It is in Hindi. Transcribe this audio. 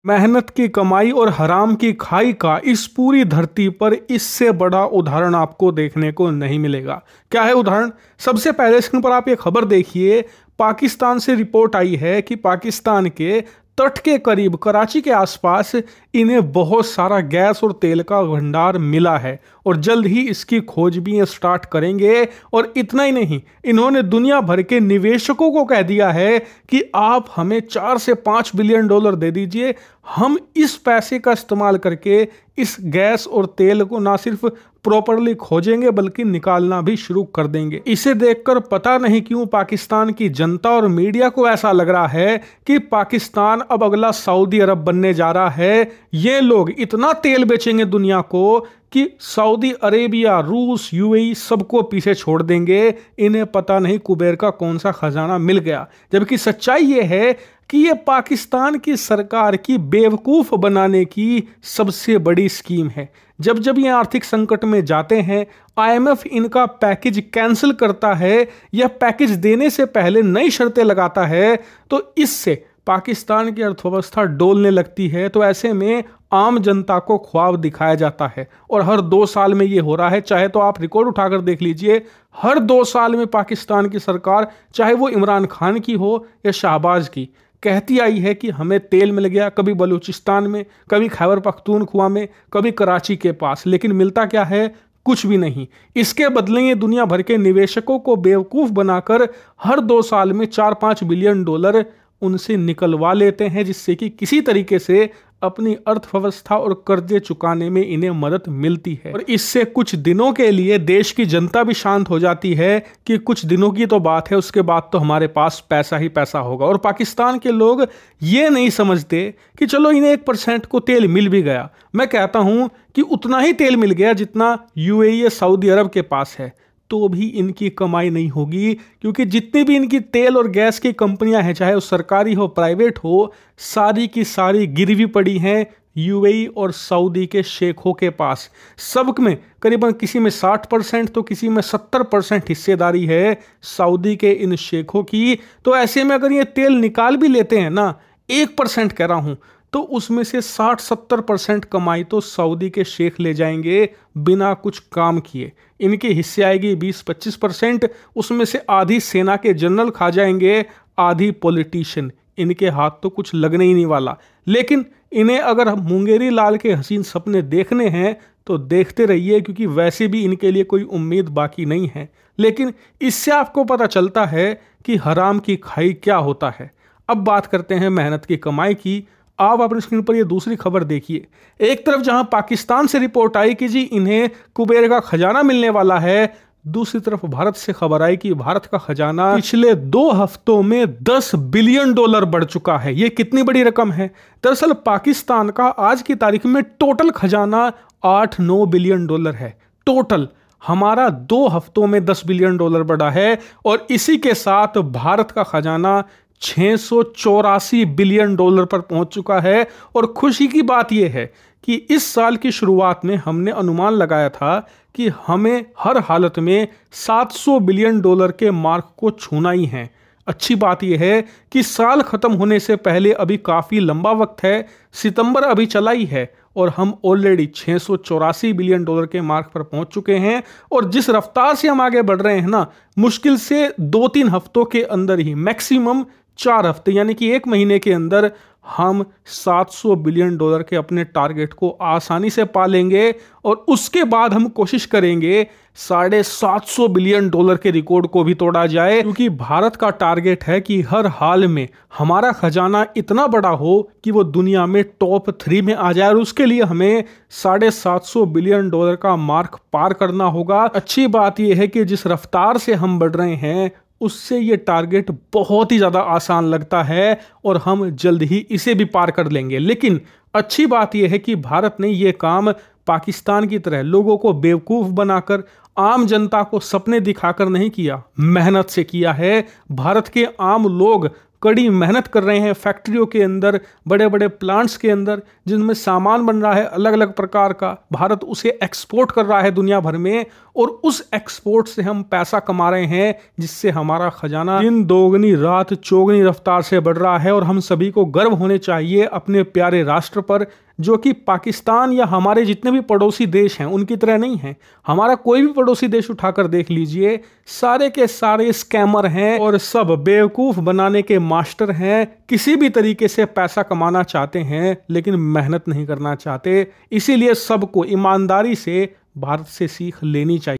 मेहनत की कमाई और हराम की खाई का इस पूरी धरती पर इससे बड़ा उदाहरण आपको देखने को नहीं मिलेगा। क्या है उदाहरण? सबसे पहले स्क्रीन पर आप ये खबर देखिए। पाकिस्तान से रिपोर्ट आई है कि पाकिस्तान के तट के करीब कराची के आसपास इन्हें बहुत सारा गैस और तेल का भंडार मिला है और जल्द ही इसकी खोज भी ये स्टार्ट करेंगे। और इतना ही नहीं, इन्होंने दुनिया भर के निवेशकों को कह दिया है कि आप हमें 4 से 5 बिलियन डॉलर दे दीजिए, हम इस पैसे का इस्तेमाल करके इस गैस और तेल को ना सिर्फ प्रॉपरली खोजेंगे बल्कि निकालना भी शुरू कर देंगे। इसे देखकर पता नहीं क्यों पाकिस्तान की जनता और मीडिया को ऐसा लग रहा है कि पाकिस्तान अब अगला सऊदी अरब बनने जा रहा है। ये लोग इतना तेल बेचेंगे दुनिया को कि सऊदी अरेबिया, रूस, यूएई सबको पीछे छोड़ देंगे। इन्हें पता नहीं कुबेर का कौन सा खजाना मिल गया। जबकि सच्चाई ये है कि ये पाकिस्तान की सरकार की बेवकूफ़ बनाने की सबसे बड़ी स्कीम है। जब जब ये आर्थिक संकट में जाते हैं, आईएमएफ इनका पैकेज कैंसिल करता है या पैकेज देने से पहले नई शर्तें लगाता है, तो इससे पाकिस्तान की अर्थव्यवस्था डोलने लगती है। तो ऐसे में आम जनता को ख्वाब दिखाया जाता है और हर 2 साल में ये हो रहा है। चाहे तो आप रिकॉर्ड उठाकर देख लीजिए, हर 2 साल में पाकिस्तान की सरकार, चाहे वो इमरान खान की हो या शहबाज की, कहती आई है कि हमें तेल मिल गया। कभी बलूचिस्तान में, कभी खैबर पख्तूनख्वा में, कभी कराची के पास, लेकिन मिलता क्या है? कुछ भी नहीं। इसके बदले ये दुनिया भर के निवेशकों को बेवकूफ़ बनाकर हर 2 साल में 4-5 बिलियन डॉलर उनसे निकलवा लेते हैं, जिससे कि किसी तरीके से अपनी अर्थव्यवस्था और कर्जे चुकाने में इन्हें मदद मिलती है। और इससे कुछ दिनों के लिए देश की जनता भी शांत हो जाती है कि कुछ दिनों की तो बात है, उसके बाद तो हमारे पास पैसा ही पैसा होगा। और पाकिस्तान के लोग ये नहीं समझते कि चलो इन्हें 1% को तेल मिल भी गया। मैं कहता हूं कि उतना ही तेल मिल गया जितना यूएई या सऊदी अरब के पास है, तो भी इनकी कमाई नहीं होगी, क्योंकि जितनी भी इनकी तेल और गैस की कंपनियां हैं, चाहे वो सरकारी हो प्राइवेट हो, सारी की सारी गिरवी पड़ी हैं यूएई और सऊदी के शेखों के पास। सब में करीबन किसी में 60% तो किसी में 70% हिस्सेदारी है सऊदी के इन शेखों की। तो ऐसे में अगर ये तेल निकाल भी लेते हैं ना, 1% कह रहा हूं, तो उसमें से 60-70% कमाई तो सऊदी के शेख ले जाएंगे बिना कुछ काम किए। इनके हिस्से आएगी 20-25%, उसमें से आधी सेना के जनरल खा जाएंगे, आधी पॉलिटिशियन। इनके हाथ तो कुछ लगने ही नहीं वाला। लेकिन इन्हें अगर मुंगेरी लाल के हसीन सपने देखने हैं तो देखते रहिए, क्योंकि वैसे भी इनके लिए कोई उम्मीद बाकी नहीं है। लेकिन इससे आपको पता चलता है कि हराम की खाई क्या होता है। अब बात करते हैं मेहनत की कमाई की। आप अपनी स्क्रीन पर ये दूसरी खबर देखिए। एक तरफ जहां पाकिस्तान से रिपोर्ट आई कि जी इन्हें कुबेर का खजाना मिलने वाला है, दूसरी तरफ भारत से खबर आई कि भारत का खजाना पिछले 2 हफ्तों में 10 बिलियन डॉलर बढ़ चुका है। ये कितनी बड़ी रकम है? दरअसल पाकिस्तान का आज की तारीख में टोटल खजाना 8-9 बिलियन डॉलर है टोटल। हमारा 2 हफ्तों में 10 बिलियन डॉलर बढ़ा है और इसी के साथ भारत का खजाना 684 बिलियन डॉलर पर पहुंच चुका है। और खुशी की बात यह है कि इस साल की शुरुआत में हमने अनुमान लगाया था कि हमें हर हालत में 700 बिलियन डॉलर के मार्क को छूना ही है। अच्छी बात यह है कि साल खत्म होने से पहले अभी काफ़ी लंबा वक्त है, सितंबर अभी चला ही है और हम ऑलरेडी 684 बिलियन डॉलर के मार्क पर पहुंच चुके हैं। और जिस रफ्तार से हम आगे बढ़ रहे हैं ना, मुश्किल से 2-3 हफ्तों के अंदर ही, मैक्सिमम 4 हफ्ते यानी कि 1 महीने के अंदर हम 700 बिलियन डॉलर के अपने टारगेट को आसानी से पा लेंगे। और उसके बाद हम कोशिश करेंगे 750 बिलियन डॉलर के रिकॉर्ड को भी तोड़ा जाए, क्योंकि भारत का टारगेट है कि हर हाल में हमारा खजाना इतना बड़ा हो कि वो दुनिया में टॉप 3 में आ जाए। और उसके लिए हमें 750 बिलियन डॉलर का मार्क पार करना होगा। अच्छी बात यह है कि जिस रफ्तार से हम बढ़ रहे हैं उससे ये टारगेट बहुत ही ज़्यादा आसान लगता है और हम जल्द ही इसे भी पार कर लेंगे। लेकिन अच्छी बात यह है कि भारत ने ये काम पाकिस्तान की तरह लोगों को बेवकूफ़ बनाकर, आम जनता को सपने दिखाकर नहीं किया, मेहनत से किया है। भारत के आम लोग कड़ी मेहनत कर रहे हैं फैक्ट्रियों के अंदर, बड़े बड़े प्लांट्स के अंदर, जिनमें सामान बन रहा है अलग अलग प्रकार का। भारत उसे एक्सपोर्ट कर रहा है दुनिया भर में और उस एक्सपोर्ट से हम पैसा कमा रहे हैं, जिससे हमारा खजाना दिन दोगुनी रात चौगुनी रफ्तार से बढ़ रहा है। और हम सभी को गर्व होने चाहिए अपने प्यारे राष्ट्र पर, जो कि पाकिस्तान या हमारे जितने भी पड़ोसी देश हैं उनकी तरह नहीं है। हमारा कोई भी पड़ोसी देश उठाकर देख लीजिए, सारे के सारे स्कैमर हैं और सब बेवकूफ बनाने के मास्टर हैं। किसी भी तरीके से पैसा कमाना चाहते हैं लेकिन मेहनत नहीं करना चाहते। इसीलिए सबको ईमानदारी से भारत से सीख लेनी चाहिए।